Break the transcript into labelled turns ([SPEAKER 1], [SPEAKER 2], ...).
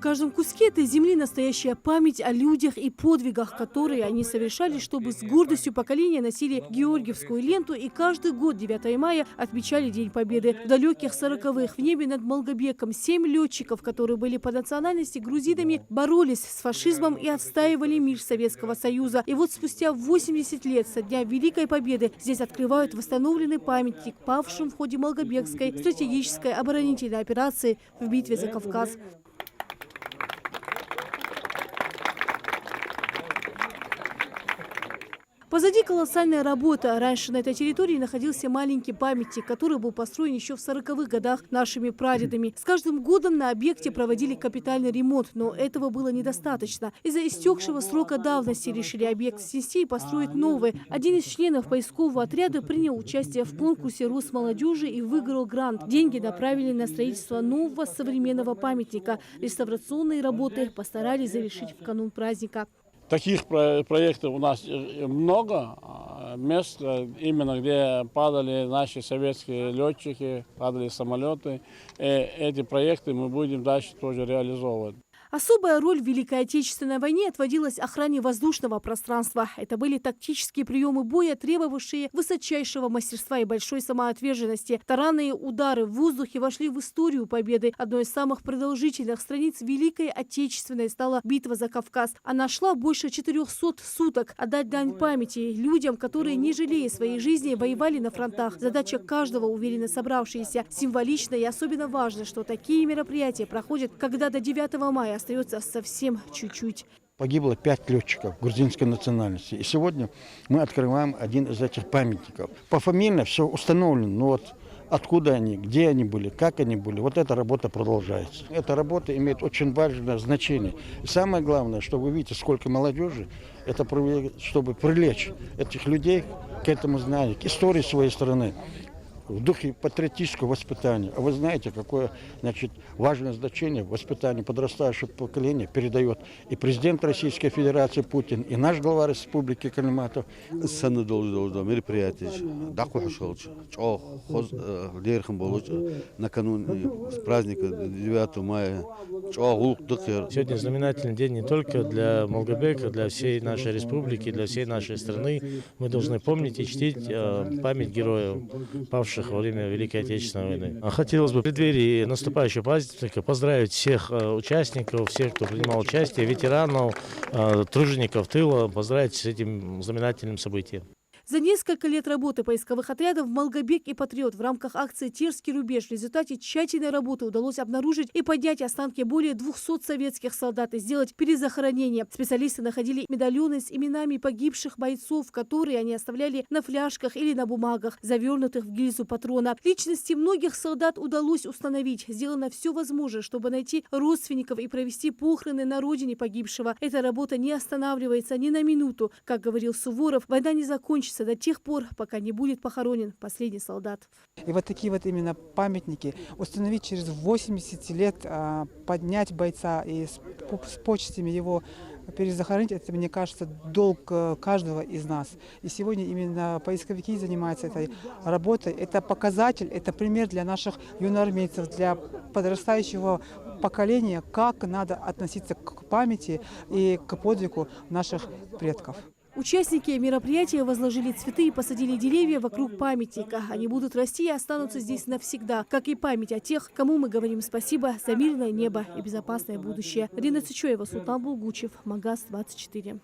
[SPEAKER 1] каждом куске этой земли настоящая память о людях и подвигах, которые они совершали, чтобы с гордостью поколения носили Георгиевскую ленту и каждый год 9 мая отмечали День Победы. В далеких 40-х в небе над Малгобеком 7 летчиков, которые были по национальности грузинами, боролись с фашизмом и отстаивали мир Советского Союза. И вот спустя 80 лет со дня Великой Победы здесь открывают восстановленный памятник павшим в ходе Малгобекской стратегической оборонительной операции в битве за Кавказ. Позади колоссальная работа. Раньше на этой территории находился маленький памятник, который был построен еще в 40-х годах нашими прадедами. С каждым годом на объекте проводили капитальный ремонт, но этого было недостаточно. Из-за истекшего срока давности решили объект снести и построить новый. Один из членов поискового отряда принял участие в конкурсе Росмолодежи и выиграл грант. Деньги направили на строительство нового современного памятника. Реставрационные работы постарались завершить в канун праздника.
[SPEAKER 2] Таких проектов у нас много, мест, именно где падали наши советские летчики, падали самолеты. Эти проекты мы будем дальше тоже реализовывать.
[SPEAKER 1] Особая роль в Великой Отечественной войне отводилась охране воздушного пространства. Это были тактические приемы боя, требовавшие высочайшего мастерства и большой самоотверженности. Таранные удары в воздухе вошли в историю победы. Одной из самых продолжительных страниц Великой Отечественной стала битва за Кавказ. Она шла больше 400 суток. Отдать дань памяти людям, которые, не жалея своей жизни, воевали на фронтах. Задача каждого, уверенно собравшаяся, символична и особенно важно, что такие мероприятия проходят, когда до 9 мая остается совсем чуть-чуть.
[SPEAKER 3] Погибло 5 летчиков грузинской национальности. И сегодня мы открываем один из этих памятников. Пофамильно все установлено, но вот откуда они, где они были, как они были, вот эта работа продолжается. Эта работа имеет очень важное значение. И самое главное, что вы видите, сколько молодежи, это чтобы привлечь этих людей к этому знанию, к истории своей страны, в духе патриотического воспитания. А вы знаете, какое, важное значение воспитание подрастающего поколения передает и президент Российской Федерации Путин, и наш глава Республики Калиматов.
[SPEAKER 4] Накануне праздника 9 мая. Сегодня знаменательный день не только для Малгобека, для всей нашей республики, для всей нашей страны. Мы должны помнить и чтить память героев, павших во время Великой Отечественной войны. Хотелось бы в преддверии наступающего праздника поздравить всех участников, всех, кто принимал участие, ветеранов, тружеников тыла, поздравить с этим знаменательным событием.
[SPEAKER 1] За несколько лет работы поисковых отрядов «Малгобек» и «Патриот» в рамках акции «Терский рубеж» в результате тщательной работы удалось обнаружить и поднять останки более 200 советских солдат и сделать перезахоронение. Специалисты находили медальоны с именами погибших бойцов, которые они оставляли на фляжках или на бумагах, завернутых в гильзу патрона. Личности многих солдат удалось установить. Сделано все возможное, чтобы найти родственников и провести похороны на родине погибшего. Эта работа не останавливается ни на минуту. Как говорил Суворов, война не закончится до тех пор, пока не будет похоронен последний солдат.
[SPEAKER 5] И вот такие вот именно памятники установить через 80 лет, поднять бойца и с почестями его перезахоронить, это, мне кажется, долг каждого из нас. И сегодня именно поисковики занимаются этой работой. Это показатель, это пример для наших юноармейцев, для подрастающего поколения, как надо относиться к памяти и к подвигу наших предков.
[SPEAKER 1] Участники мероприятия возложили цветы и посадили деревья вокруг памятника. Они будут расти и останутся здесь навсегда, как и память о тех, кому мы говорим спасибо за мирное небо и безопасное будущее. Рина Цичоева, Султан Булгучев, Магаз 24.